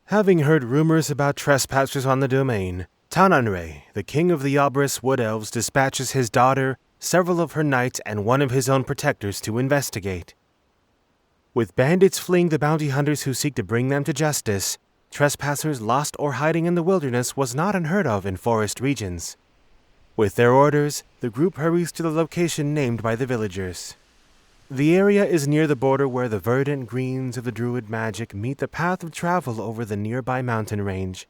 Having heard rumors about trespassers on the domain, Tananrei, the king of the Aubriss Wood Elves, dispatches his daughter, several of her knights, and one of his own protectors to investigate. With bandits fleeing the bounty hunters who seek to bring them to justice, trespassers lost or hiding in the wilderness was not unheard of in forest regions. With their orders, the group hurries to the location named by the villagers. The area is near the border where the verdant greens of the druid magic meet the path of travel over the nearby mountain range.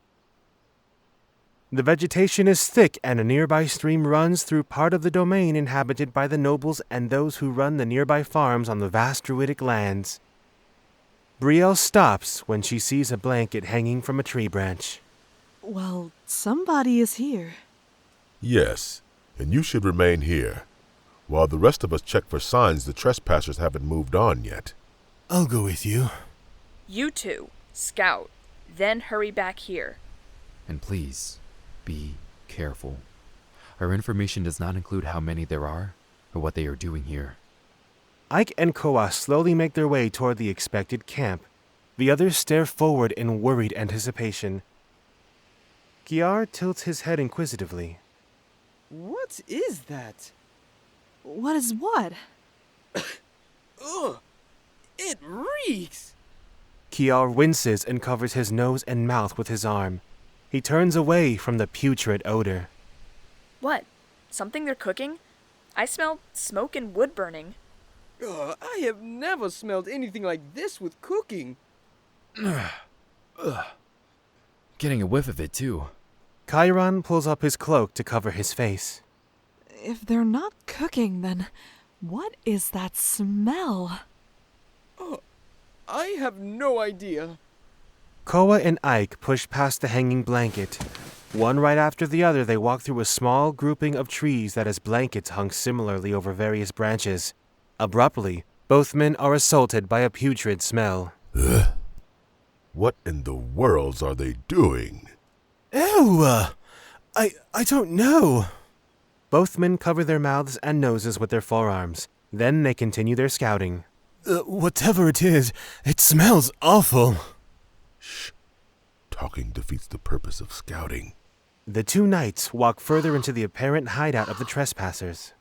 The vegetation is thick and a nearby stream runs through part of the domain inhabited by the nobles and those who run the nearby farms on the vast druidic lands. Brielle stops when she sees a blanket hanging from a tree branch. Well, somebody is here. Yes, and you should remain here, while the rest of us check for signs the trespassers haven't moved on yet. I'll go with you. You two, scout, then hurry back here. And please, be careful. Our information does not include how many there are, or what they are doing here. Aike and Koa slowly make their way toward the expected camp. The others stare forward in worried anticipation. Ciar tilts his head inquisitively. What is that? What is what? Ugh! It reeks! Ciar winces and covers his nose and mouth with his arm. He turns away from the putrid odor. What? Something they're cooking? I smell smoke and wood burning. I have never smelled anything like this with cooking. Getting a whiff of it, too. Chiron pulls up his cloak to cover his face. If they're not cooking, then what is that smell? I have no idea. Koa and Aike push past the hanging blanket. One right after the other, they walk through a small grouping of trees that has blankets hung similarly over various branches. Abruptly, both men are assaulted by a putrid smell. Ugh. What in the worlds are they doing? Ew! I don't know. Both men cover their mouths and noses with their forearms. Then they continue their scouting. Whatever it is, it smells awful. Shh. Talking defeats the purpose of scouting. The two knights walk further into the apparent hideout of the trespassers.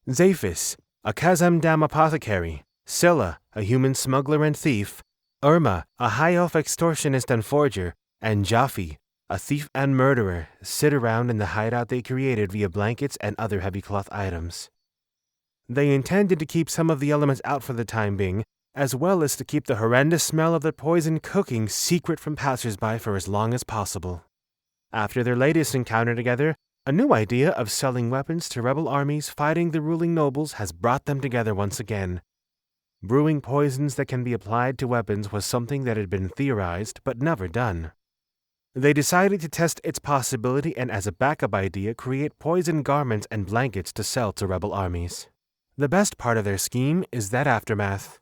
Zaephis, a Khazam-Dam apothecary, Cilla, a human smuggler and thief, Irma, a high-elf extortionist and forger, and Joffi, a thief and murderer, sit around in the hideout they created via blankets and other heavy cloth items. They intended to keep some of the elements out for the time being, as well as to keep the horrendous smell of the poison cooking secret from passers-by for as long as possible. After their latest encounter together, a new idea of selling weapons to rebel armies fighting the ruling nobles has brought them together once again. Brewing poisons that can be applied to weapons was something that had been theorized but never done. They decided to test its possibility and as a backup idea create poison garments and blankets to sell to rebel armies. The best part of their scheme is that aftermath.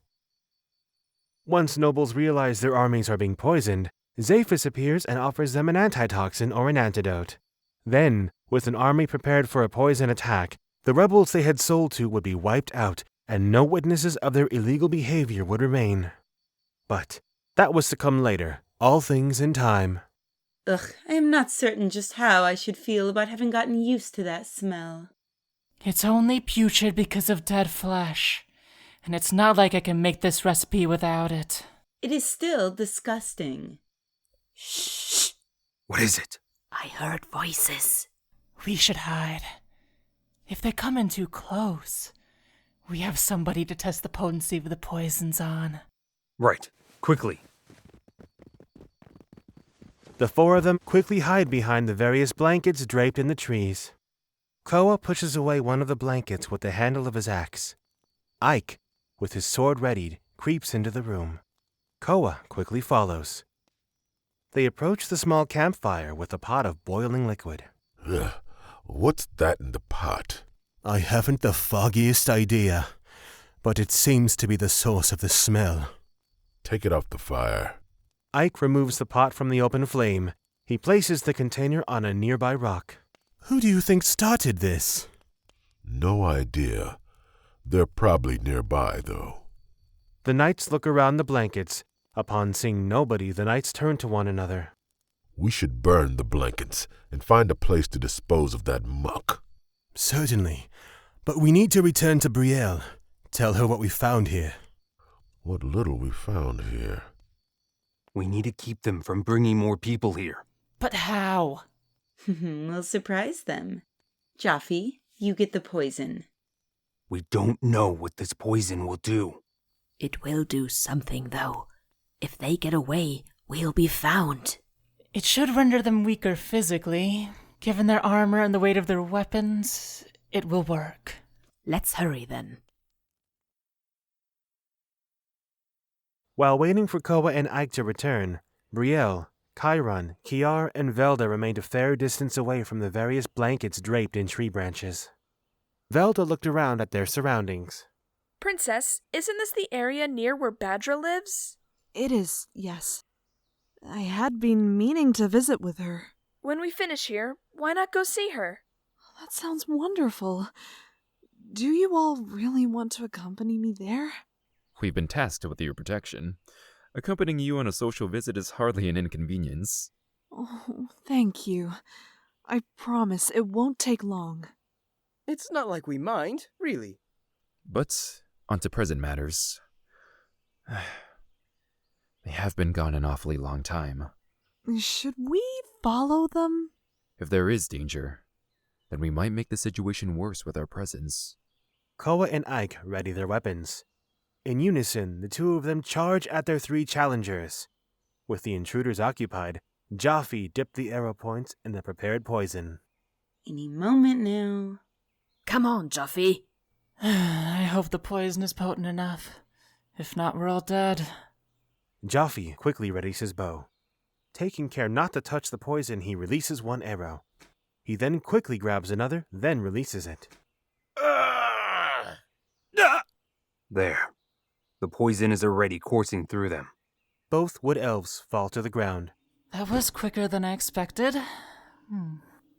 Once nobles realize their armies are being poisoned, Zaephis appears and offers them an antitoxin or an antidote. Then, with an army prepared for a poison attack, the rebels they had sold to would be wiped out, and no witnesses of their illegal behavior would remain. But that was to come later, all things in time. Ugh, I am not certain just how I should feel about having gotten used to that smell. It's only putrid because of dead flesh, and it's not like I can make this recipe without it. It is still disgusting. Shh! What is it? I heard voices. We should hide. If they come in too close, we have somebody to test the potency of the poisons on. Right. Quickly. The four of them quickly hide behind the various blankets draped in the trees. Koa pushes away one of the blankets with the handle of his axe. Aike, with his sword readied, creeps into the room. Koa quickly follows. They approach the small campfire with a pot of boiling liquid. Ugh. What's that in the pot? I haven't the foggiest idea, but it seems to be the source of the smell. Take it off the fire. Aike removes the pot from the open flame. He places the container on a nearby rock. Who do you think started this? No idea. They're probably nearby, though. The knights look around the blankets. Upon seeing nobody, the knights turned to one another. We should burn the blankets and find a place to dispose of that muck. Certainly. But we need to return to Brielle. Tell her what we found here. What little we found here. We need to keep them from bringing more people here. But how? We'll surprise them. Joffi, you get the poison. We don't know what this poison will do. It will do something, though. If they get away, we'll be found. It should render them weaker physically. Given their armor and the weight of their weapons, it will work. Let's hurry then. While waiting for Koa and Aike to return, Brielle, Chiron, Ciar, and Velda remained a fair distance away from the various blankets draped in tree branches. Velda looked around at their surroundings. Princess, isn't this the area near where Badra lives? It is, yes. I had been meaning to visit with her. When we finish here, why not go see her? That sounds wonderful. Do you all really want to accompany me there? We've been tasked with your protection. Accompanying you on a social visit is hardly an inconvenience. Oh, thank you. I promise it won't take long. It's not like we mind, really. But onto present matters. They have been gone an awfully long time. Should we follow them? If there is danger, then we might make the situation worse with our presence. Koa and Aike ready their weapons. In unison, the two of them charge at their three challengers. With the intruders occupied, Joffi dipped the arrow points in the prepared poison. Any moment now. Come on, Joffi. I hope the poison is potent enough. If not, we're all dead. Joffi quickly readies his bow. Taking care not to touch the poison, he releases one arrow. He then quickly grabs another, then releases it. There. The poison is already coursing through them. Both wood elves fall to the ground. That was quicker than I expected.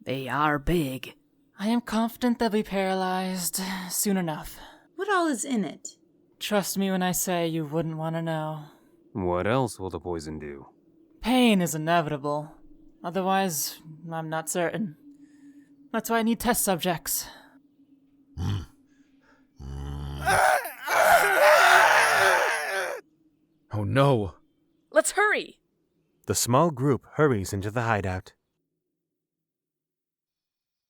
They are big. I am confident they'll be paralyzed soon enough. What all is in it? Trust me when I say you wouldn't want to know. What else will the poison do? Pain is inevitable. Otherwise, I'm not certain. That's why I need test subjects. Oh no! Let's hurry! The small group hurries into the hideout.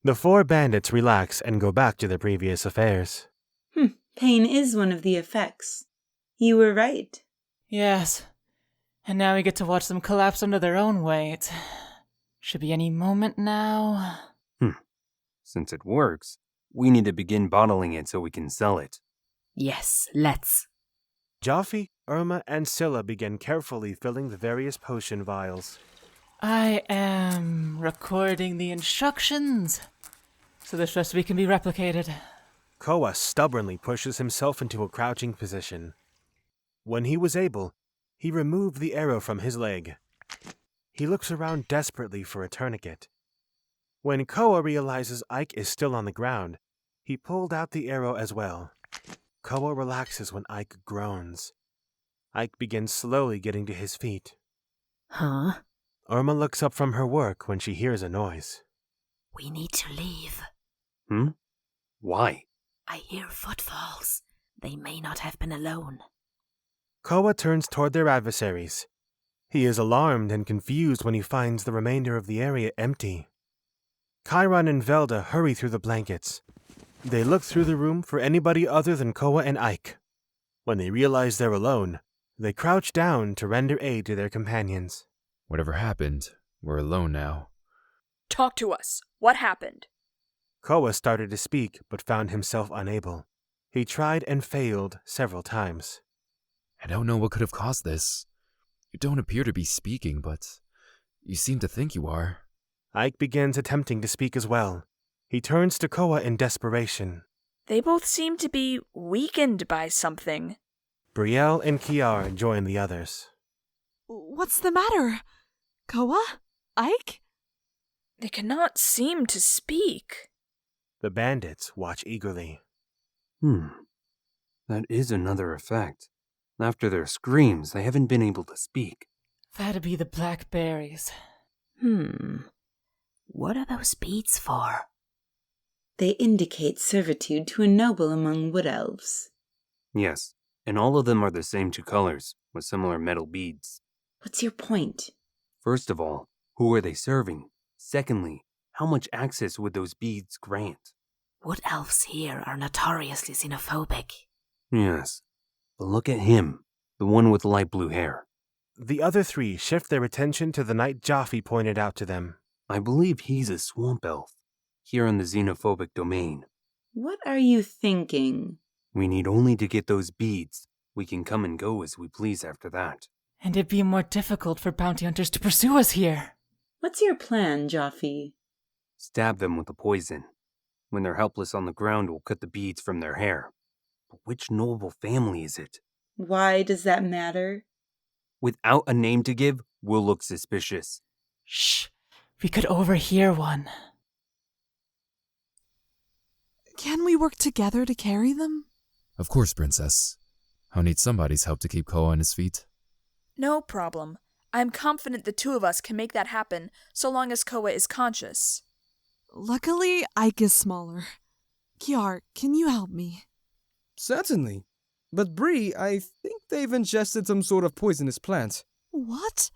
The four bandits relax and go back to their previous affairs. Pain is one of the effects. You were right. Yes. And now we get to watch them collapse under their own weight. Should be any moment now. Since it works, we need to begin bottling it so we can sell it. Yes, let's. Joffi, Irma, and Cilla begin carefully filling the various potion vials. I am recording the instructions so this recipe can be replicated. Koa stubbornly pushes himself into a crouching position. When he was able, he removed the arrow from his leg. He looks around desperately for a tourniquet. When Koa realizes Aike is still on the ground, he pulled out the arrow as well. Koa relaxes when Aike groans. Aike begins slowly getting to his feet. Huh? Irma looks up from her work when she hears a noise. We need to leave. Why? I hear footfalls. They may not have been alone. Koa turns toward their adversaries. He is alarmed and confused when he finds the remainder of the area empty. Chiron and Velda hurry through the blankets. They look through the room for anybody other than Koa and Aike. When they realize they're alone, they crouch down to render aid to their companions. Whatever happened, we're alone now. Talk to us. What happened? Koa started to speak, but found himself unable. He tried and failed several times. I don't know what could have caused this. You don't appear to be speaking, but you seem to think you are. Aike begins attempting to speak as well. He turns to Koa in desperation. They both seem to be weakened by something. Brielle and Ciar join the others. What's the matter? Koa? Aike? They cannot seem to speak. The bandits watch eagerly. That is another effect. After their screams, they haven't been able to speak. That'd be the blackberries. What are those beads for? They indicate servitude to a noble among wood elves. Yes, and all of them are the same 2 colors, with similar metal beads. What's your point? First of all, who are they serving? Secondly, how much access would those beads grant? Wood elves here are notoriously xenophobic. Yes, but look at him, the one with light blue hair. The other 3 shift their attention to the knight Joffi pointed out to them. I believe he's a swamp elf, here on the xenophobic domain. What are you thinking? We need only to get those beads. We can come and go as we please after that. And it'd be more difficult for bounty hunters to pursue us here. What's your plan, Joffi? Stab them with the poison. When they're helpless on the ground, we'll cut the beads from their hair. But which noble family is it? Why does that matter? Without a name to give, we'll look suspicious. Shh, we could overhear one. Can we work together to carry them? Of course, Princess. I'll need somebody's help to keep Koa on his feet. No problem. I'm confident the 2 of us can make that happen, so long as Koa is conscious. Luckily, Aike is smaller. Ciar, can you help me? Certainly. But Bree, I think they've ingested some sort of poisonous plant. What?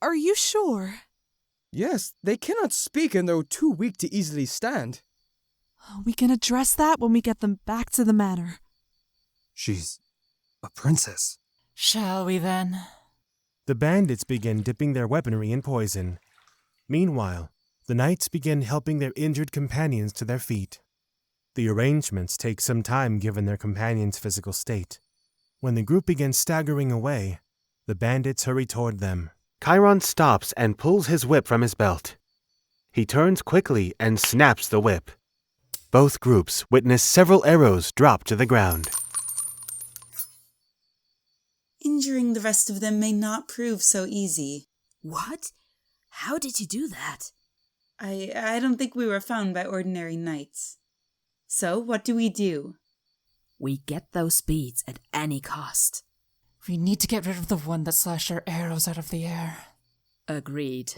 Are you sure? Yes, they cannot speak and they're too weak to easily stand. We can address that when we get them back to the manor. She's a princess. Shall we then? The bandits begin dipping their weaponry in poison. Meanwhile, the knights begin helping their injured companions to their feet. The arrangements take some time given their companions' physical state. When the group begins staggering away, the bandits hurry toward them. Chiron stops and pulls his whip from his belt. He turns quickly and snaps the whip. Both groups witness several arrows drop to the ground. Injuring the rest of them may not prove so easy. What? How did you do that? I don't think we were found by ordinary knights. So, what do? We get those beads at any cost. We need to get rid of the one that slashed our arrows out of the air. Agreed.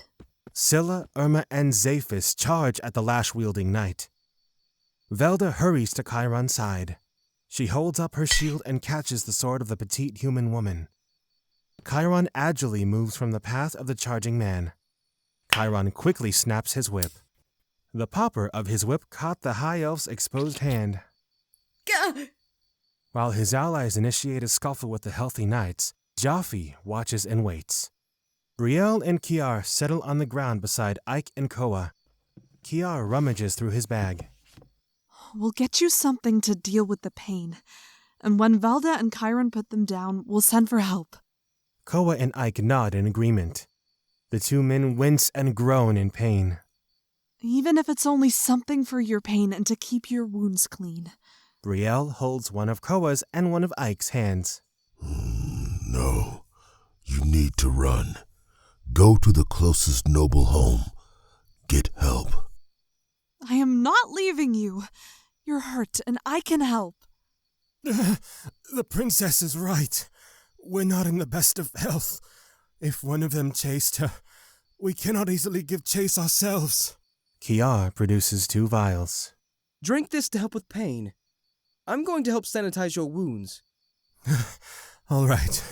Cilla, Irma, and Zaephis charge at the lash-wielding knight. Velda hurries to Chiron's side. She holds up her shield and catches the sword of the petite human woman. Chiron agilely moves from the path of the charging man. Chiron quickly snaps his whip. The popper of his whip caught the high elf's exposed hand. Gah! While his allies initiate a scuffle with the healthy knights, Joffi watches and waits. Brielle and Ciar settle on the ground beside Aike and Koa. Ciar rummages through his bag. We'll get you something to deal with the pain. And when Velda and Chiron put them down, we'll send for help. Koa and Aike nod in agreement. The 2 men wince and groan in pain. Even if it's only something for your pain and to keep your wounds clean. Brielle holds one of Koa's and one of Aike's hands. No, you need to run. Go to the closest noble home. Get help. I am not leaving you. You're hurt and I can help. The princess is right. We're not in the best of health. If one of them chased her, we cannot easily give chase ourselves. Ciar produces 2 vials. Drink this to help with pain. I'm going to help sanitize your wounds. All right.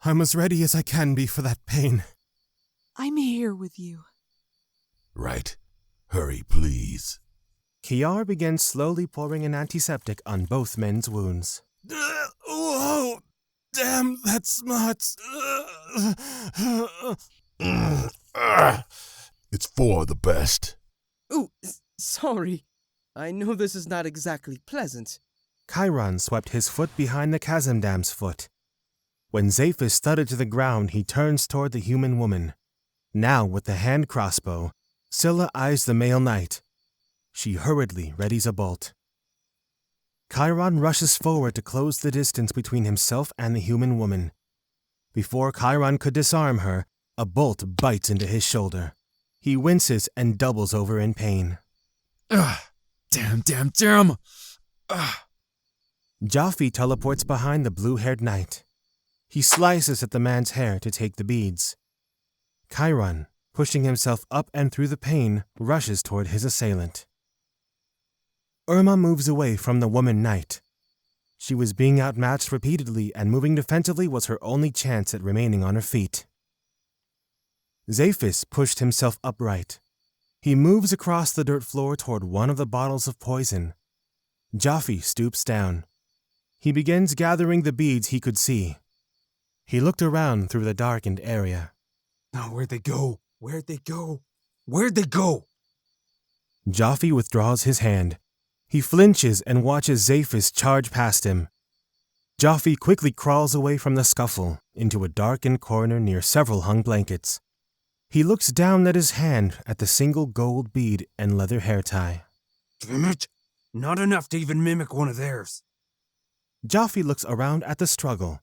I'm as ready as I can be for that pain. I'm here with you. Right. Hurry, please. Ciar begins slowly pouring an antiseptic on both men's wounds. Oh, damn, that smarts. It's for the best. Ooh, sorry. I know this is not exactly pleasant. Chiron swept his foot behind the chasm dam's foot. When Zaephis thudded to the ground, he turns toward the human woman. Now, with the hand crossbow, Cilla eyes the male knight. She hurriedly readies a bolt. Chiron rushes forward to close the distance between himself and the human woman. Before Chiron could disarm her, a bolt bites into his shoulder. He winces and doubles over in pain. Damn. Joffi teleports behind the blue-haired knight. He slices at the man's hair to take the beads. Chiron, pushing himself up and through the pain, rushes toward his assailant. Irma moves away from the woman knight. She was being outmatched repeatedly, and moving defensively was her only chance at remaining on her feet. Zaephis pushed himself upright. He moves across the dirt floor toward one of the bottles of poison. Joffi stoops down. He begins gathering the beads he could see. He looked around through the darkened area. Now where'd they go? Where'd they go? Where'd they go? Joffi withdraws his hand. He flinches and watches Zaephis charge past him. Joffi quickly crawls away from the scuffle into a darkened corner near several hung blankets. He looks down at his hand at the single gold bead and leather hair tie. Damn it! Not enough to even mimic one of theirs. Joffi looks around at the struggle.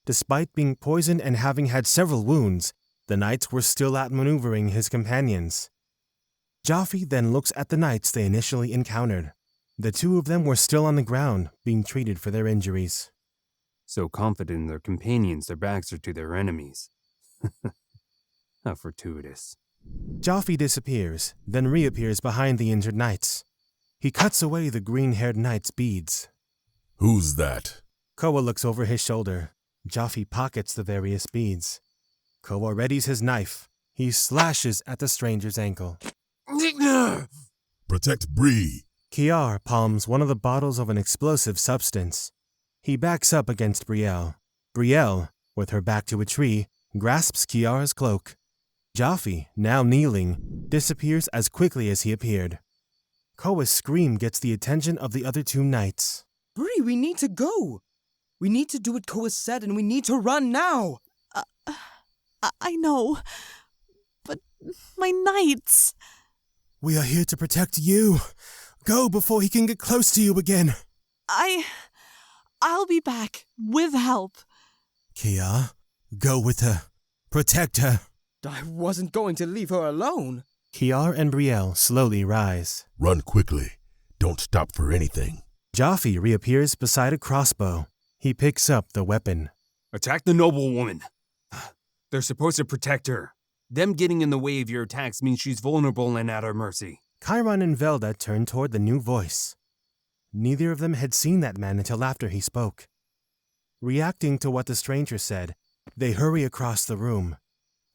Despite being poisoned and having had several wounds, the knights were still outmaneuvering his companions. Joffi then looks at the knights they initially encountered. The two of them were still on the ground, being treated for their injuries. So confident in their companions, their backs are to their enemies. How fortuitous. Joffi disappears, then reappears behind the injured knights. He cuts away the green-haired knight's beads. Who's that? Koa looks over his shoulder. Joffi pockets the various beads. Koa readies his knife. He slashes at the stranger's ankle. Protect Bree. Ciar palms one of the bottles of an explosive substance. He backs up against Brielle. Brielle, with her back to a tree, grasps Ciar's cloak. Joffi, now kneeling, disappears as quickly as he appeared. Koa's scream gets the attention of the other two knights. Bree, we need to go. We need to do what Koa said, and we need to run now. I know, but my knights. We are here to protect you. Go before he can get close to you again. I'll be back with help. Ciar, go with her. Protect her. I wasn't going to leave her alone. Ciar and Brielle slowly rise. Run quickly. Don't stop for anything. Joffi reappears beside a crossbow. He picks up the weapon. Attack the noblewoman. They're supposed to protect her. Them getting in the way of your attacks means she's vulnerable and at our mercy. Chiron and Velda turn toward the new voice. Neither of them had seen that man until after he spoke. Reacting to what the stranger said, they hurry across the room.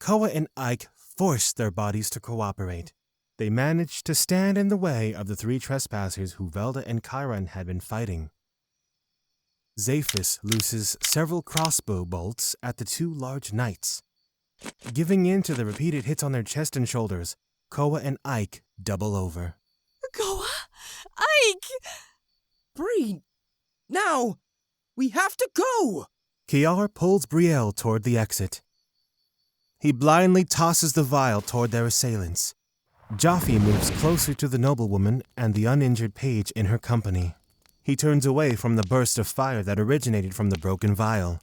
Koa and Aike force their bodies to cooperate. They manage to stand in the way of the three trespassers who Velda and Chiron had been fighting. Zaephis looses several crossbow bolts at the two large knights. Giving in to the repeated hits on their chest and shoulders, Koa and Aike double over. Koa! Aike! Bree, now! We have to go! Ciar pulls Brielle toward the exit. He blindly tosses the vial toward their assailants. Joffi moves closer to the noblewoman and the uninjured page in her company. He turns away from the burst of fire that originated from the broken vial.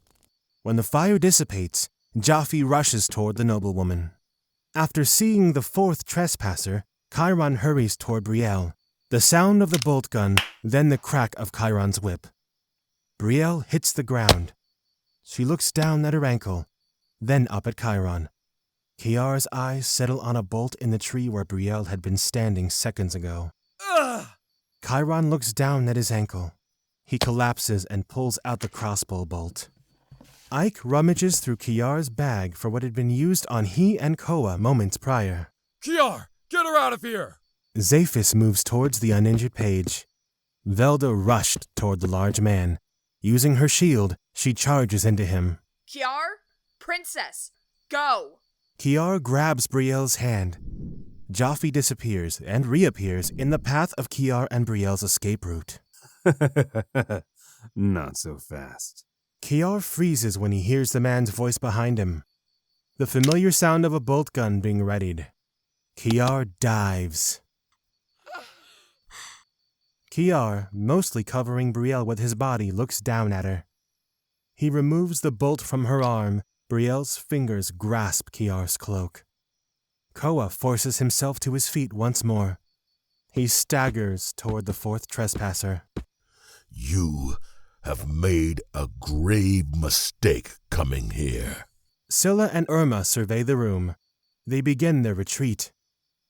When the fire dissipates, Joffi rushes toward the noblewoman. After seeing the fourth trespasser, Chiron hurries toward Brielle. The sound of the bolt gun, then the crack of Chiron's whip. Brielle hits the ground. She looks down at her ankle, then up at Chiron. Ciar's eyes settle on a bolt in the tree where Brielle had been standing seconds ago. Chiron looks down at his ankle. He collapses and pulls out the crossbow bolt. Aike rummages through Ciar's bag for what had been used on he and Koa moments prior. Ciar, get her out of here! Zaephis moves towards the uninjured page. Velda rushed toward the large man. Using her shield, she charges into him. Ciar, princess, go! Ciar grabs Brielle's hand. Joffi disappears and reappears in the path of Ciar and Brielle's escape route. Not so fast. Ciar freezes when he hears the man's voice behind him. The familiar sound of a bolt gun being readied. Ciar dives. Ciar, mostly covering Brielle with his body, looks down at her. He removes the bolt from her arm. Brielle's fingers grasp Ciar's cloak. Koa forces himself to his feet once more. He staggers toward the fourth trespasser. You have made a grave mistake coming here. Cilla and Irma survey the room. They begin their retreat.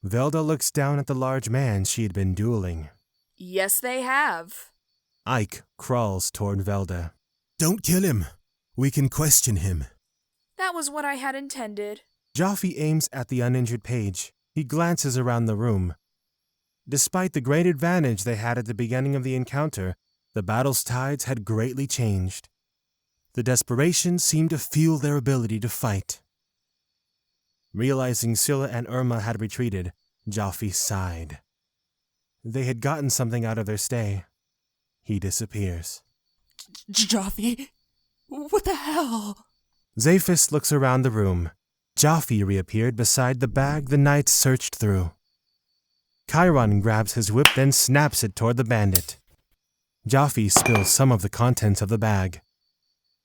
Velda looks down at the large man she had been dueling. Yes, they have. Aike crawls toward Velda. Don't kill him. We can question him. That was what I had intended. Joffi aims at the uninjured page. He glances around the room. Despite the great advantage they had at the beginning of the encounter, the battle's tides had greatly changed. The desperation seemed to fuel their ability to fight. Realizing Cilla and Irma had retreated, Joffi sighed. They had gotten something out of their stay. He disappears. Joffi? What the hell? Zaephis looks around the room. Joffi reappeared beside the bag the knights searched through. Chiron grabs his whip, then snaps it toward the bandit. Joffi spills some of the contents of the bag.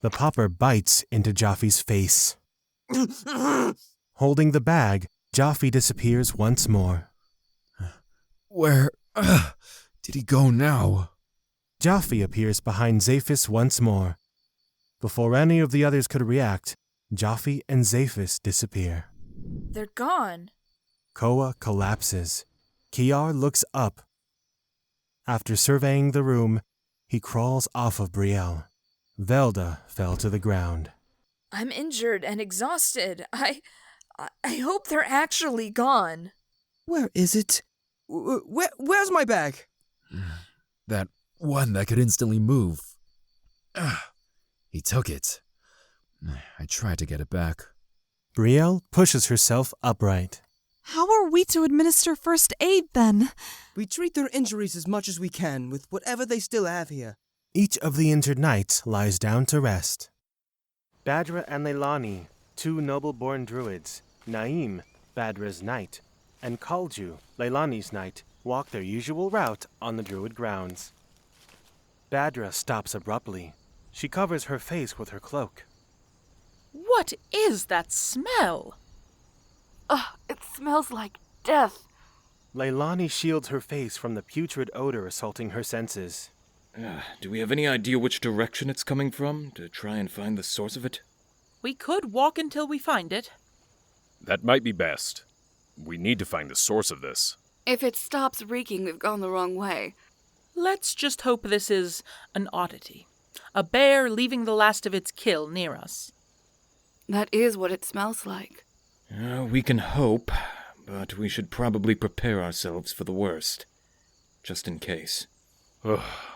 The popper bites into Joffi's face. Holding the bag, Joffi disappears once more. Where did he go now? Joffi appears behind Zaephis once more. Before any of the others could react, Joffi and Zaephis disappear. They're gone. Koa collapses. Ciar looks up. After surveying the room, he crawls off of Brielle. Velda fell to the ground. I'm injured and exhausted. I hope they're actually gone. Where is it? Where's my bag? That one that could instantly move. He took it. I tried to get it back. Brielle pushes herself upright. How are we to administer first aid, then? We treat their injuries as much as we can with whatever they still have here. Each of the injured knights lies down to rest. Badra and Leilani, two noble-born druids, Naim, Badra's knight, and Kalju, Leilani's knight, walk their usual route on the druid grounds. Badra stops abruptly. She covers her face with her cloak. What is that smell? It smells like death. Leilani shields her face from the putrid odor assaulting her senses. Do we have any idea which direction it's coming from, to try and find the source of it? We could walk until we find it. That might be best. We need to find the source of this. If it stops reeking, we've gone the wrong way. Let's just hope this is an oddity. A bear leaving the last of its kill near us. That is what it smells like. We can hope, but we should probably prepare ourselves for the worst. Just in case.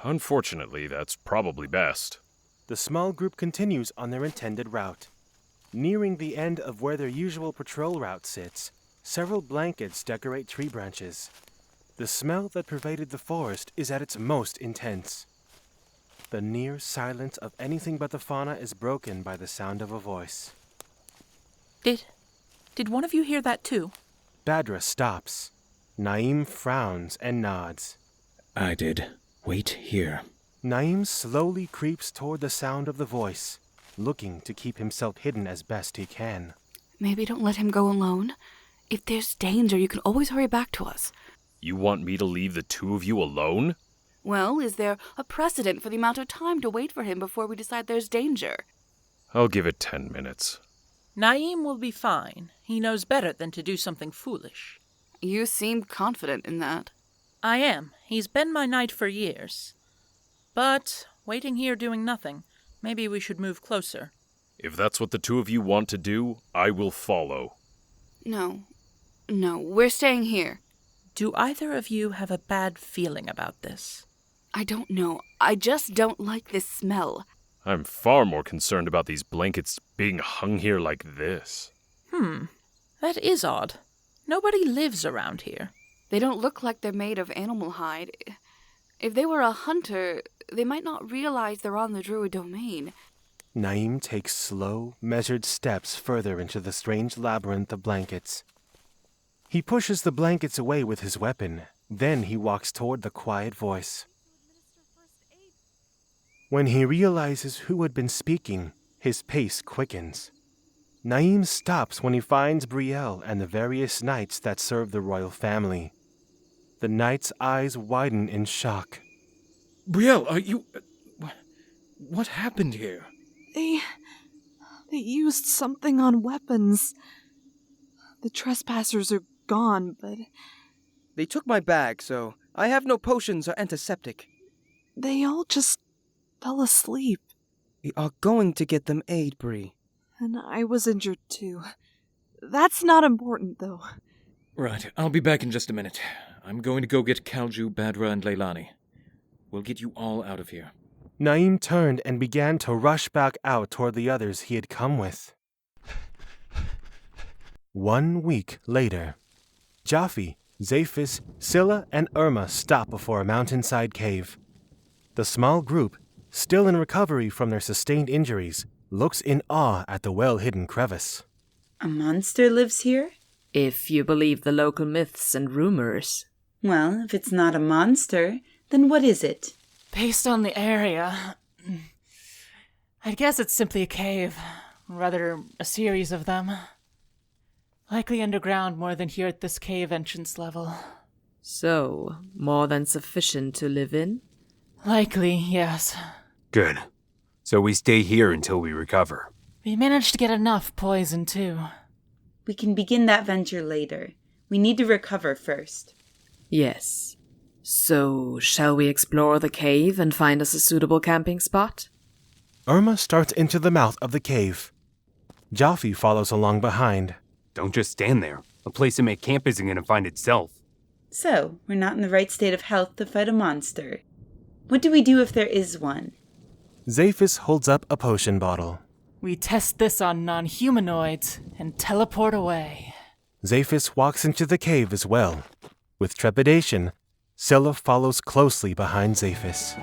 Unfortunately, that's probably best. The small group continues on their intended route. Nearing the end of where their usual patrol route sits, several blankets decorate tree branches. The smell that pervaded the forest is at its most intense. The near silence of anything but the fauna is broken by the sound of a voice. Did one of you hear that too? Badra stops. Naim frowns and nods. I did. Wait here. Naim slowly creeps toward the sound of the voice, looking to keep himself hidden as best he can. Maybe don't let him go alone. If there's danger, you can always hurry back to us. You want me to leave the two of you alone? Well, is there a precedent for the amount of time to wait for him before we decide there's danger? I'll give it 10 minutes. Naim will be fine. He knows better than to do something foolish. You seem confident in that. I am. He's been my knight for years. But, waiting here doing nothing, maybe we should move closer. If that's what the two of you want to do, I will follow. No, we're staying here. Do either of you have a bad feeling about this? I don't know. I just don't like this smell. I'm far more concerned about these blankets being hung here like this. That is odd. Nobody lives around here. They don't look like they're made of animal hide. If they were a hunter, they might not realize they're on the Druid Domain. Naim takes slow, measured steps further into the strange labyrinth of blankets. He pushes the blankets away with his weapon. Then he walks toward the quiet voice. When he realizes who had been speaking, his pace quickens. Naim stops when he finds Brielle and the various knights that serve the royal family. The knight's eyes widen in shock. Brielle, are you... What happened here? They used something on weapons. The trespassers are gone, but... They took my bag, so I have no potions or antiseptic. They all just fell asleep. We are going to get them aid, Bree. And I was injured too. That's not important, though. Right, I'll be back in just a minute. I'm going to go get Kalju, Badra, and Leilani. We'll get you all out of here. Naeem turned and began to rush back out toward the others he had come with. 1 week later, Joffi, Zaephis, Cilla, and Irma stop before a mountainside cave. The small group, still in recovery from their sustained injuries, looks in awe at the well-hidden crevice. A monster lives here? If you believe the local myths and rumors. Well, if it's not a monster, then what is it? Based on the area, I'd guess it's simply a cave. Rather, a series of them. Likely underground more than here at this cave entrance level. So, more than sufficient to live in? Likely, yes. Good. So we stay here until we recover. We managed to get enough poison, too. We can begin that venture later. We need to recover first. Yes. So, shall we explore the cave and find us a suitable camping spot? Irma starts into the mouth of the cave. Joffi follows along behind. Don't just stand there. A place to make camp isn't going to find itself. So, we're not in the right state of health to fight a monster. What do we do if there is one? Zaephis holds up a potion bottle. We test this on non-humanoids and teleport away. Zaephis walks into the cave as well. With trepidation, Cilla follows closely behind Zaephis.